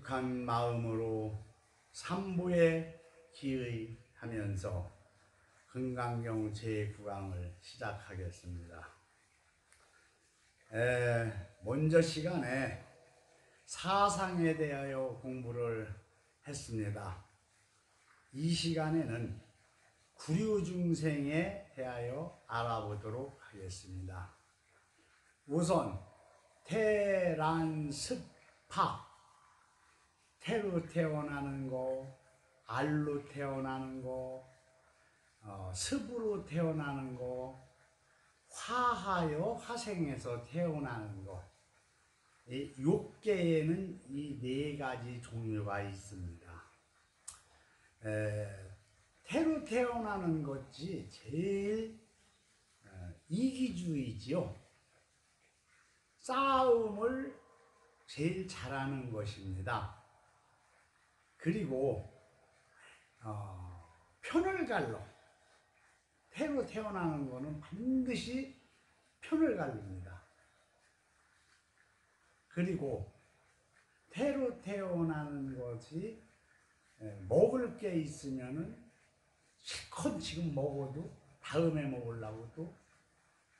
거룩한 마음으로 삼부에 기의하면서 금강경 제9강을 시작하겠습니다. 먼저 시간에 사상에 대하여 공부를 했습니다. 이 시간에는 구류중생에 대하여 알아보도록 하겠습니다. 우선 태란습파, 태로 태어나는 거, 알로 태어나는 거, 습으로 태어나는 거, 화하여 화생에서 태어나는 거, 이 욕계에는 이 네 가지 종류가 있습니다. 태로 태어나는 것이 제일 이기주의지요. 싸움을 제일 잘하는 것입니다. 그리고 편을 갈러, 태로 태어나는 것은 반드시 편을 갈립니다. 그리고 태로 태어나는 것이 먹을 게 있으면은 실컷 지금 먹어도 다음에 먹으려고 또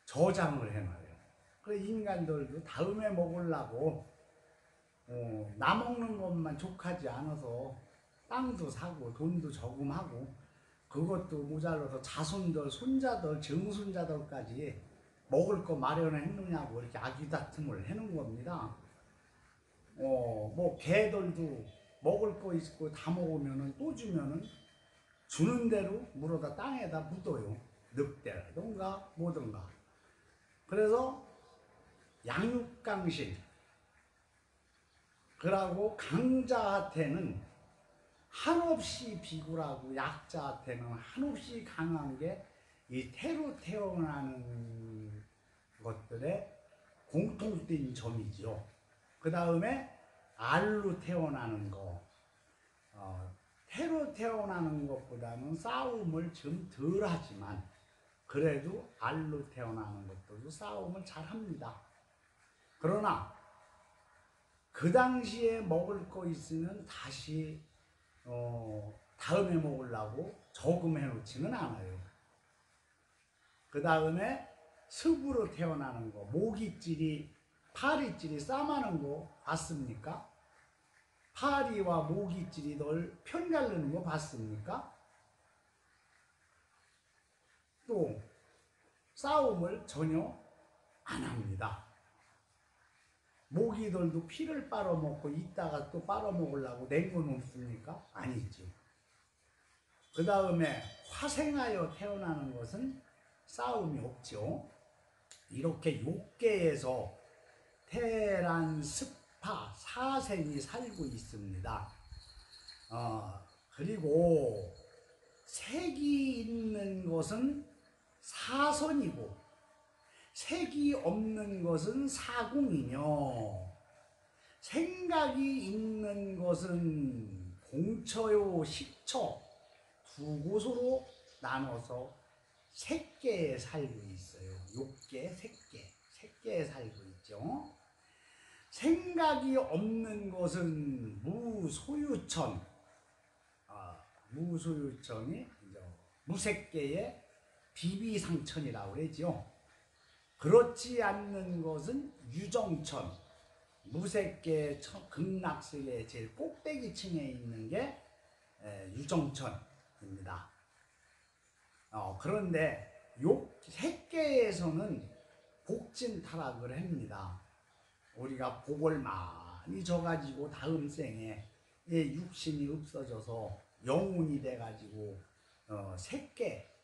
저장을 해놔요. 그래서 인간들도 다음에 먹으려고 나 먹는 것만 족하지 않아서 땅도 사고 돈도 저금하고 그것도 모자라서 자손들, 손자들, 증손자들까지 먹을 거 마련했느냐고 이렇게 아귀다툼을 해놓은 겁니다. 뭐 개들도 먹을 거 있고 다 먹으면은 또 주면은 주는 대로 물어다 땅에다 묻어요. 늑대라든가 뭐든가. 그래서 양육강신, 그러고 강자한테는 한없이 비굴하고 약자한테는 한없이 강한 게 이 태로 태어나는 것들의 공통된 점이죠. 그 다음에 알로 태어나는 거, 태로 태어나는 것보다는 싸움을 좀 덜 하지만 그래도 알로 태어나는 것들도 싸움을 잘 합니다. 그러나 그 당시에 먹을 거 있으면 다시 다음에 먹으려고 저금해 놓지는 않아요. 그 다음에 습으로 태어나는 거, 모기찌리, 파리찌리 싸마는 거 봤습니까? 파리와 모기찌리 널 편가르는 거 봤습니까? 또 싸움을 전혀 안 합니다. 모기들도 피를 빨아먹고 이따가 또 빨아먹으려고 냉건 없습니까? 아니죠. 그 다음에 화생하여 태어나는 것은 싸움이 없죠. 이렇게 욕계에서 태란습파 사생이 살고 있습니다. 그리고 색이 있는 것은 사선이고 색이 없는 것은 사궁이며 생각이 있는 것은 공처요 식처 두 곳으로 나눠서 색계에 살고 있어요. 욕계, 색계에 살고 있죠. 생각이 없는 것은 무소유천, 무소유천이 무색계의 비비상천이라고 그러죠. 그렇지 않는 것은 유정천, 무색계 극락세계의 제일 꼭대기층에 있는 게 유정천입니다. 그런데 색계에서는 복진타락을 합니다. 우리가 복을 많이 줘가지고 다음 생에 육신이 없어져서 영혼이 돼가지고 색계,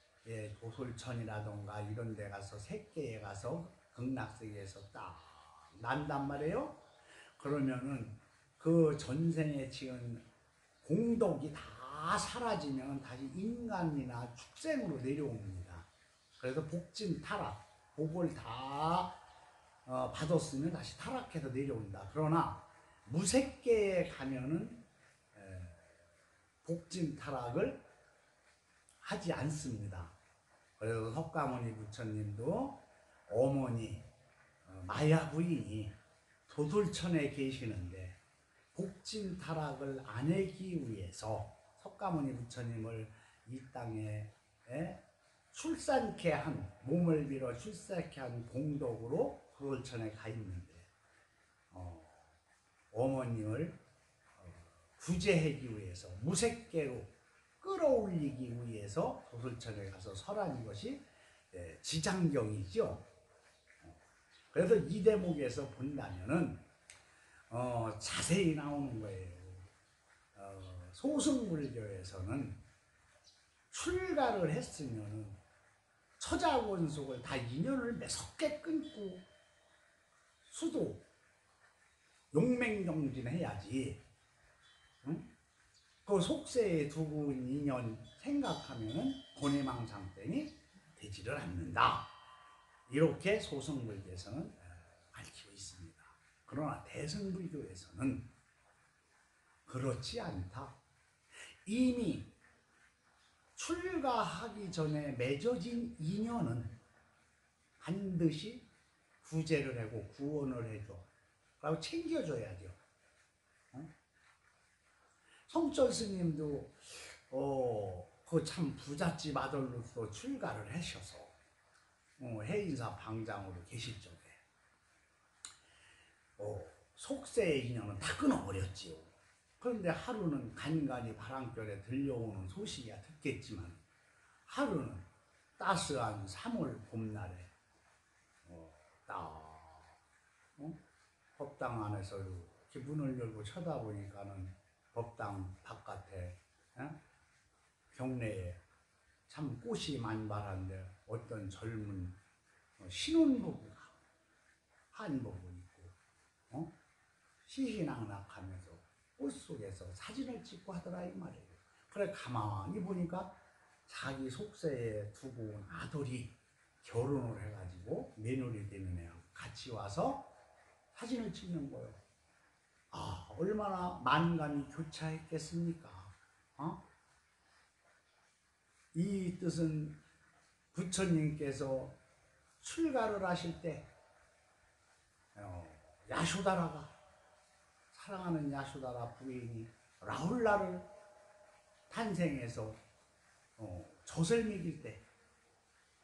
도솔천이라던가 이런 데 가서 색계에 가서 극락세계에서 딱 난단 말이에요. 그러면은 그 전생에 지은 공덕이 다 사라지면 다시 인간이나 축생으로 내려옵니다. 그래서 복진 타락, 복을 다 받았으면 다시 타락해서 내려온다. 그러나 무색계에 가면은 복진 타락을 하지 않습니다. 그래서 석가모니 부처님도 어머니 마야 부인이 도솔천에 계시는데 복진 타락을 안 하기 위해서 석가모니 부처님을 이 땅에 출산케 한, 몸을 빌어 출산케 한 공덕으로 도솔천에 가 있는데 어머님을 구제하기 위해서 무색계로 끌어올리기 위해서 도솔천에 가서 설한 것이 지장경이죠. 그래서 이 대목에서 본다면은 자세히 나오는 거예요. 소승불교에서는 출가를 했으면은 처자권속을 다 인연을 매섭게 끊고 수도 용맹정진해야지. 응? 그 속세에 두고 인연 생각하면은 고뇌망상땡이 되지를 않는다. 이렇게 소승불교에서는 밝히고 있습니다. 그러나 대승불교에서는 그렇지 않다. 이미 출가하기 전에 맺어진 인연은 반드시 구제를 하고 구원을 해줘. 라고 챙겨줘야죠. 성철 스님도 그 참 부잣집 아들로서 출가를 하셔서 해인사 방장으로 계실 적에 속세의 인연은 다 끊어버렸지요. 그런데 하루는 간간히 바람결에 들려오는 소식이야 듣겠지만, 하루는 따스한 3월 봄날에 법당 안에서 이렇게 문을 열고 쳐다보니까는 법당 바깥에 경내에 참 꽃이 만발한데 어떤 젊은 신혼부부가 한복을 입고 희희낙낙하면서 꽃 속에서 사진을 찍고 하더라 이 말이에요. 그래 가만히 보니까 자기 속세에 두고 온 아들이 결혼을 해가지고 며느리 되는 애하고 같이 와서 사진을 찍는 거예요. 아, 얼마나 만감이 교차했겠습니까? 이 뜻은 부처님께서 출가를 하실 때 야쇼다라가, 사랑하는 야쇼다라 부인이 라울라를 탄생해서 젖을 먹일 때,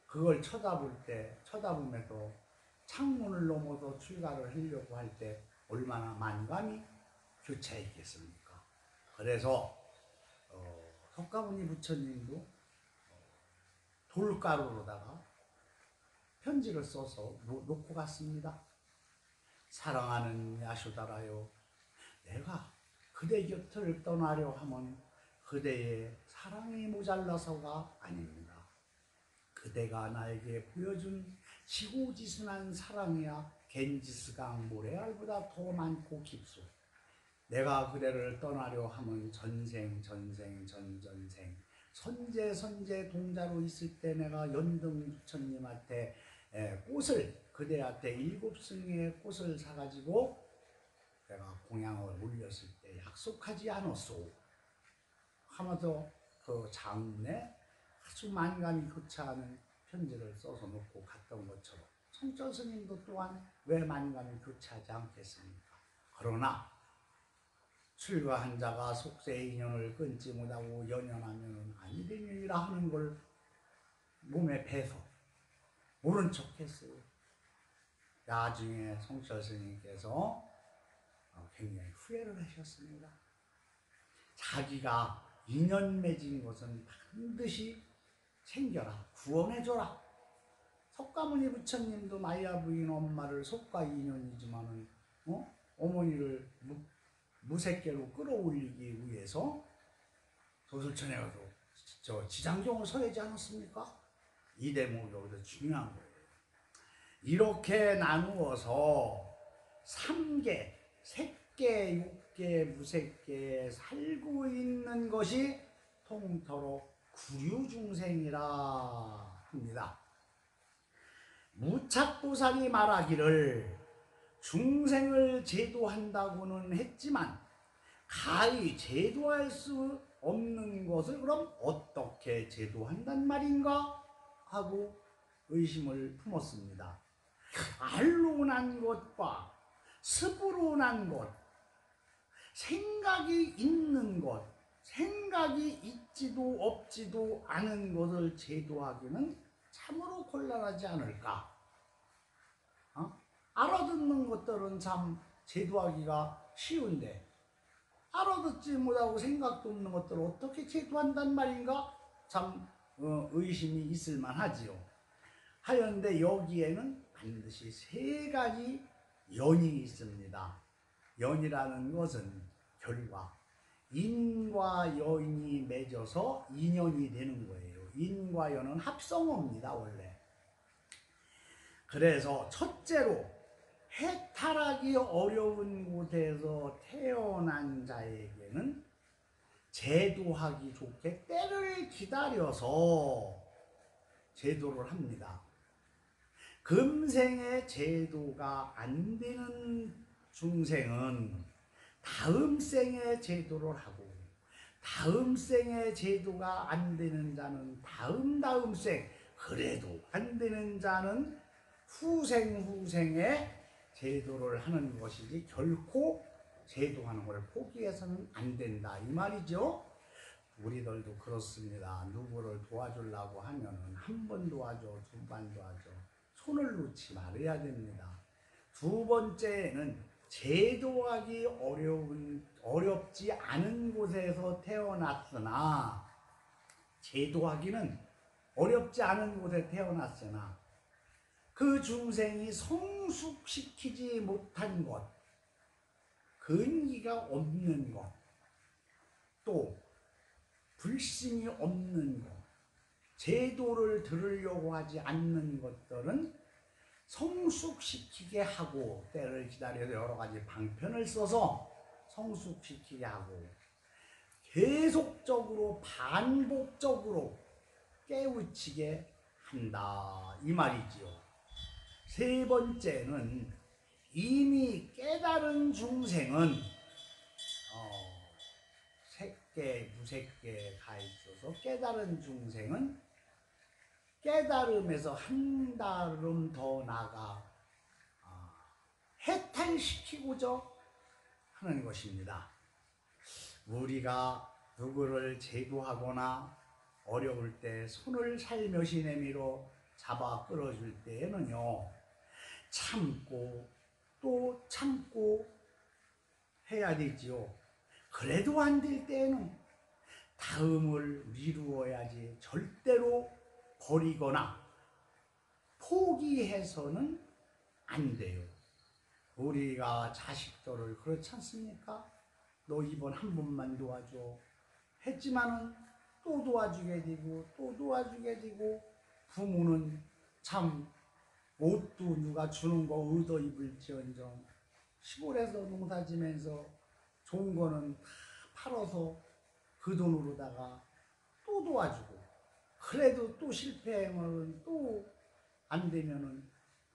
그걸 쳐다보면서 창문을 넘어서 출가를 하려고 할 때 얼마나 만감이 교차했겠습니까? 그래서 석가모니 부처님도 돌가루로다가 편지를 써서 놓고 갔습니다. 사랑하는 야쇼다라요, 내가 그대 곁을 떠나려 하면 그대의 사랑이 모자라서가 아닙니다. 그대가 나에게 보여준 지고지순한 사랑이야 겐지스강 모래알보다 더 많고 깊소. 내가 그대를 떠나려 하면 전생 선제 동자로 있을 때 내가 연등 부처님한테 꽃을, 그대한테 7승의 꽃을 사가지고 내가 공양을 올렸을 때 약속하지 않았소 하면서 그 장문에 아주 만감이 교차하는 편지를 써서 놓고 갔던 것처럼 성철 스님도 또한 왜 만감이 교차하지 않겠습니까? 그러나 출가한 자가 속세의 인연을 끊지 못하고 연연하면 아니 되느니라 하는 걸 몸에 배서 모른 척 했어요. 나중에 성철 스님께서 굉장히 후회를 하셨습니다. 자기가 인연 맺은 것은 반드시 챙겨라, 구원해줘라. 석가모니 부처님도 마야 부인 엄마를 속과 인연이지만은 어머니를 무색계로 끌어올리기 위해서 도솔천에 가서 저 지장경을 설하지 않았습니까? 이 대목이 여기서 중요한 거예요. 이렇게 나누어서 3개, 색계, 육계, 무색계에 살고 있는 것이 통틀어 구류중생이라 합니다. 무착보살이 말하기를 중생을 제도한다고는 했지만 가히 제도할 수 없는 것을 그럼 어떻게 제도한단 말인가 하고 의심을 품었습니다. 알로 난 것과 습으로 난 것, 생각이 있는 것, 생각이 있지도 없지도 않은 것을 제도하기는 참으로 곤란하지 않을까? 알아듣는 것들은 참 제도하기가 쉬운데 알아듣지 못하고 생각도 없는 것들을 어떻게 제도한단 말인가? 참 의심이 있을 만하지요. 하였는데 여기에는 반드시 세 가지 연이 있습니다. 연이라는 것은 결과, 인과 연이 맺어서 인연이 되는 거예요. 인과 연은 합성어입니다, 원래. 그래서 첫째로 해탈하기 어려운 곳에서 태어난 자에게는 제도하기 좋게 때를 기다려서 제도를 합니다. 금생에 제도가 안 되는 중생은 다음 생에 제도를 하고, 다음 생에 제도가 안 되는 자는 다음 생, 그래도 안 되는 자는 후생에 제도를 하는 것이지 결코 제도하는 걸 포기해서는 안 된다 이 말이죠. 우리들도 그렇습니다. 누구를 도와주려고 하면은 한 번 도와줘, 두 번 도와줘, 손을 놓지 말아야 됩니다. 두 번째는 제도하기 어렵지 않은 곳에서 태어났으나, 제도하기는 어렵지 않은 곳에 태어났으나 그 중생이 성숙시키지 못한 것, 근기가 없는 것, 또 불심이 없는 것, 제도를 들으려고 하지 않는 것들은 성숙시키게 하고, 때를 기다려서 여러 가지 방편을 써서 성숙시키게 하고, 계속적으로 반복적으로 깨우치게 한다 이 말이지요. 세 번째는 이미 깨달은 중생은 색계, 무색계 가 있어서 깨달은 중생은 깨달음에서 한 달음 더 나가 해탈시키고자 하는 것입니다. 우리가 누구를 제도하거나 어려울 때 손을 살며시 내밀어 잡아 끌어줄 때에는요, 참고 또 참고 해야 되지요. 그래도 안 될 때에는 다음을 미루어야지 절대로 버리거나 포기해서는 안 돼요. 우리가 자식들을 그렇지 않습니까? 너 이번 한 번만 도와줘 했지만은 또 도와주게 되고 또 도와주게 되고, 부모는 참 옷도 누가 주는 거 얻어 입을지언정 시골에서 농사 지면서 좋은 거는 다 팔아서 그 돈으로다가 또 도와주고, 그래도 또 실패하면 또 안 되면은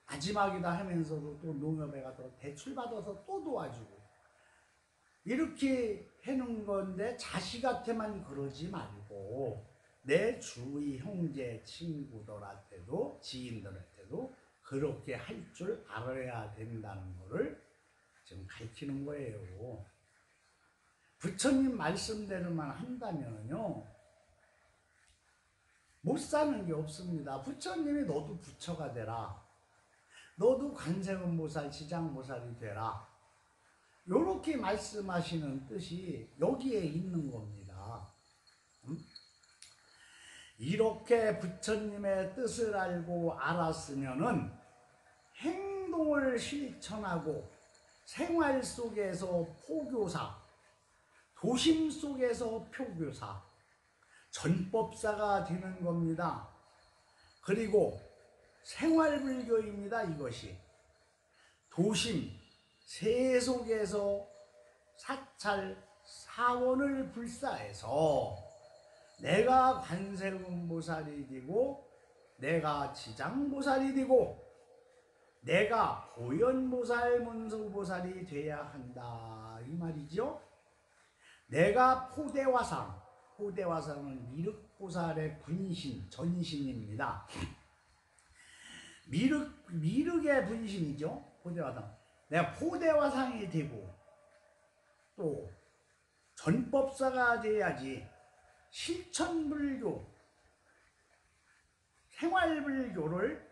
마지막이다 하면서도 또 농협에 가서 대출 받아서 또 도와주고, 이렇게 해놓은 건데 자식한테만 그러지 말고 내 주위 형제 친구들한테도 지인들한테도 그렇게 할 줄 알아야 된다는 거를 지금 가르치는 거예요. 부처님 말씀대로만 한다면요 못 사는 게 없습니다. 부처님이 너도 부처가 되라, 너도 관세음보살, 지장보살이 되라, 요렇게 말씀하시는 뜻이 여기에 있는 겁니다. 이렇게 부처님의 뜻을 알고 알았으면은 행동을 실천하고 생활 속에서 포교사, 도심 속에서 표교사, 전법사가 되는 겁니다. 그리고 생활불교입니다. 이것이 도심, 세 속에서 사찰, 사원을 불사해서 내가 관세음보살이 되고 내가 지장보살이 되고 내가 보현보살, 문수보살이 돼야 한다 이 말이죠. 내가 포대화상, 포대화상은 미륵보살의 분신, 전신입니다. 미륵의 분신이죠. 포대화상. 내가 포대화상이 되고 또 전법사가 돼야지 실천불교, 생활불교를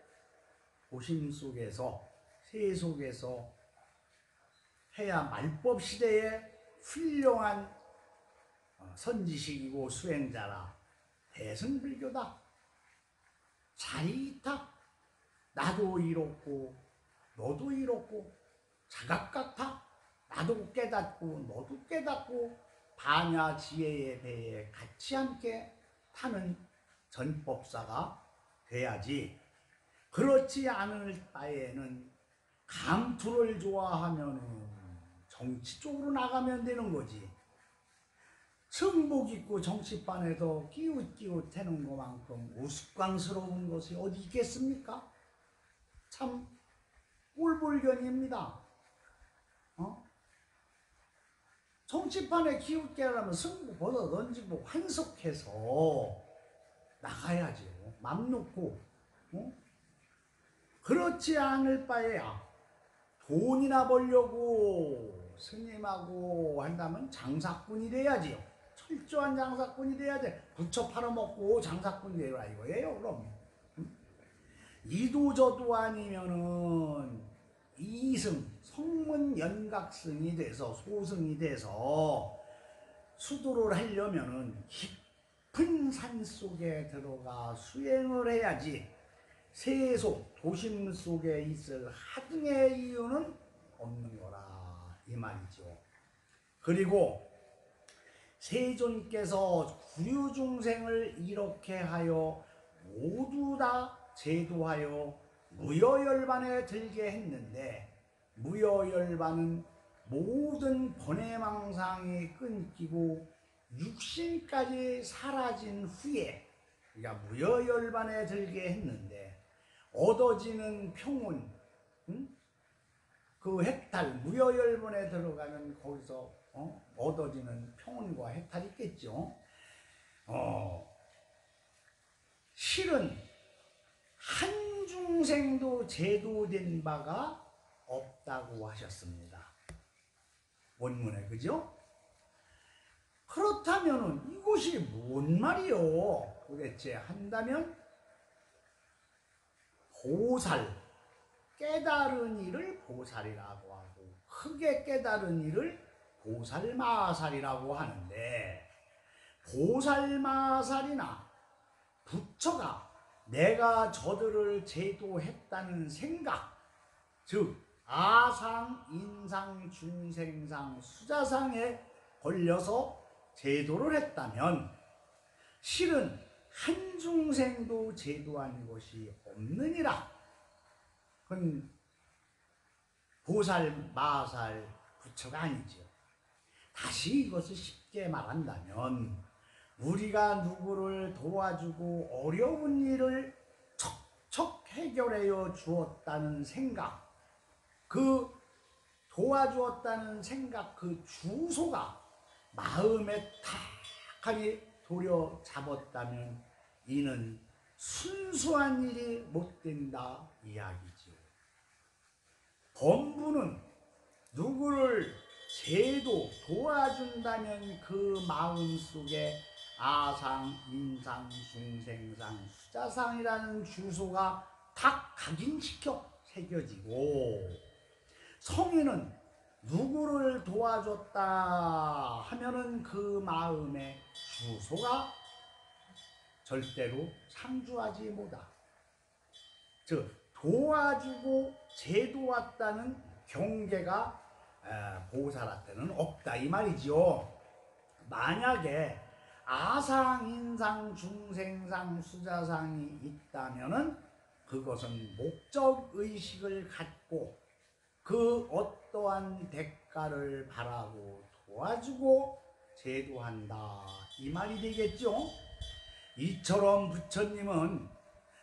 도심 속에서, 세 속에서 해야 말법시대에 훌륭한 선지식이고 수행자라. 대승불교다. 자리이타. 나도 이렇고 너도 이렇고 자각각타. 나도 깨닫고 너도 깨닫고 반야 지혜의 배에 같이 함께 타는 전법사가 돼야지. 그렇지 않을 바에는 감투를 좋아하면 정치 쪽으로 나가면 되는 거지. 승복 있고 정치판에서 끼웃끼웃하는 것만큼 우스꽝스러운 것이 어디 있겠습니까? 참 꼴불견입니다. 정치판에 기웃게하려면 승복 벗어 던지고 환속해서 나가야죠. 맘 놓고. 그렇지 않을 바에야 돈이나 벌려고 스님하고 한다면 장사꾼이 돼야지요. 철저한 장사꾼이 돼야 돼. 부처 팔아먹고 장사꾼이 되라 이거예요. 그럼 이도저도 아니면은 이승 성문 연각승이 돼서 소승이 돼서 수도를 하려면은 깊은 산 속에 들어가 수행을 해야지. 세속 도심 속에 있을 하등의 이유는 없는 거라 이 말이죠. 그리고 세존께서 구류중생을 이렇게 하여 모두 다 제도하여 무여열반에 들게 했는데, 무여열반은 모든 번뇌망상이 끊기고 육신까지 사라진 후에, 그러니까 무여열반에 들게 했는데 얻어지는 평온, 그 해탈, 무여열반에 들어가면 거기서 얻어지는 평온과 해탈이 있겠죠. 실은 한 중생도 제도된 바가 없다고 하셨습니다. 원문에, 그죠? 그렇다면 이것이 뭔 말이요? 도대체 한다면 보살, 깨달은 이를 보살이라고 하고 크게 깨달은 이를 보살마살이라고 하는데, 보살마살이나 부처가 내가 저들을 제도했다는 생각, 즉 아상, 인상, 중생상, 수자상에 걸려서 제도를 했다면 실은 한 중생도 제도한 것이 없느니라. 그건 보살, 마살, 부처가 아니죠. 다시 이것을 쉽게 말한다면 우리가 누구를 도와주고 어려운 일을 척척 해결해 주었다는 생각, 그 도와주었다는 생각, 그 주소가 마음에 탁하니 도려 잡았다면 이는 순수한 일이 못 된다 이야기죠. 범부는 누구를 제도 도와준다면 그 마음속에 아상, 인상, 중생상, 수자상이라는 주소가 탁 각인시켜 새겨지고, 성인은 누구를 도와줬다 하면은 그 마음의 주소가 절대로 상주하지 못하. 즉 도와주고 제도왔다는 경계가 보살한테는 없다 이 말이지요. 만약에 아상, 인상, 중생상, 수자상이 있다면은 그것은 목적의식을 갖고 그 어떠한 대가를 바라고 도와주고 제도한다 이 말이 되겠죠. 이처럼 부처님은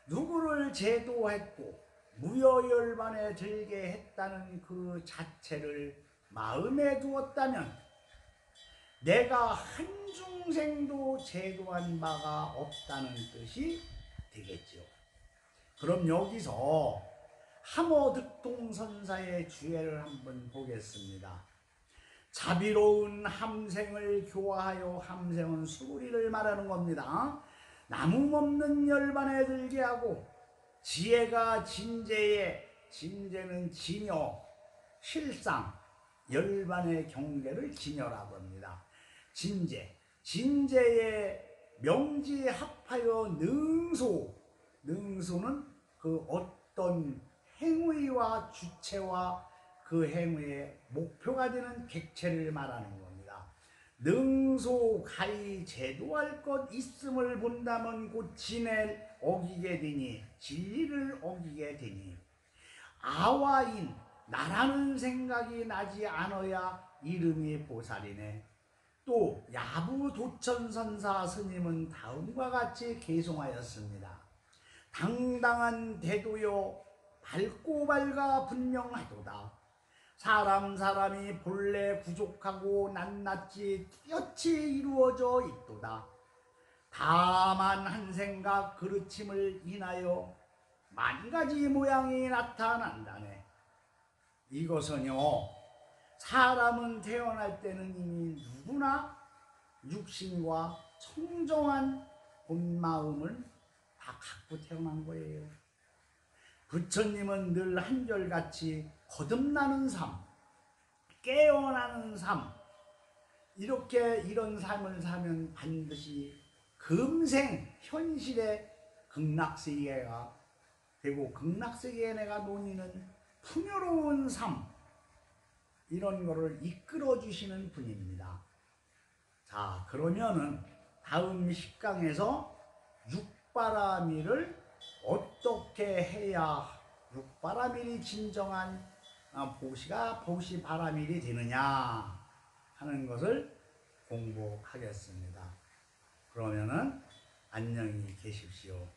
누구를 제도했고 무여열반에 들게 했다는 그 자체를 마음에 두었다면 내가 한 중생도 제도한 바가 없다는 뜻이 되겠죠. 그럼 여기서 함어득동선사의 주예를 한번 보겠습니다. 자비로운 함생을 교화하여, 함생은 수구리를 말하는 겁니다. 남음 없는 열반에 들게 하고, 지혜가 진재에, 진재는 진여, 실상, 열반의 경계를 진여라고 합니다. 진재, 진재에 명지합하여 능소, 능소는 그 어떤 행위와 주체와 그 행위의 목표가 되는 객체를 말하는 겁니다. 능소 가히 제도할 것 있음을 본다면 곧 진을 어기게 되니, 진리를 어기게 되니, 아와인 나라는 생각이 나지 않아야 이름이 보살이네. 또 야부도천선사 스님은 다음과 같이 개송하였습니다. 당당한 대도요 밝고 밝아 분명하도다. 사람이 본래 부족하고 낱낱이 뚜렷이 이루어져 있도다. 다만 한 생각 그르침을 인하여 만가지 모양이 나타난다네. 이것은요, 사람은 태어날 때는 이미 누구나 육신과 청정한 본마음을 다 갖고 태어난 거예요. 부처님은 늘 한결같이 거듭나는 삶, 깨어나는 삶, 이런 삶을 사면 반드시 금생 현실의 극락세계가 되고, 극락세계에 내가 논의는 풍요로운 삶, 이런 거를 이끌어 주시는 분입니다. 자, 그러면은 다음 10강에서 육바라밀을 어떻게 해야 육바라밀이 진정한 보시바라밀이 되느냐 하는 것을 공부하겠습니다. 그러면은 안녕히 계십시오.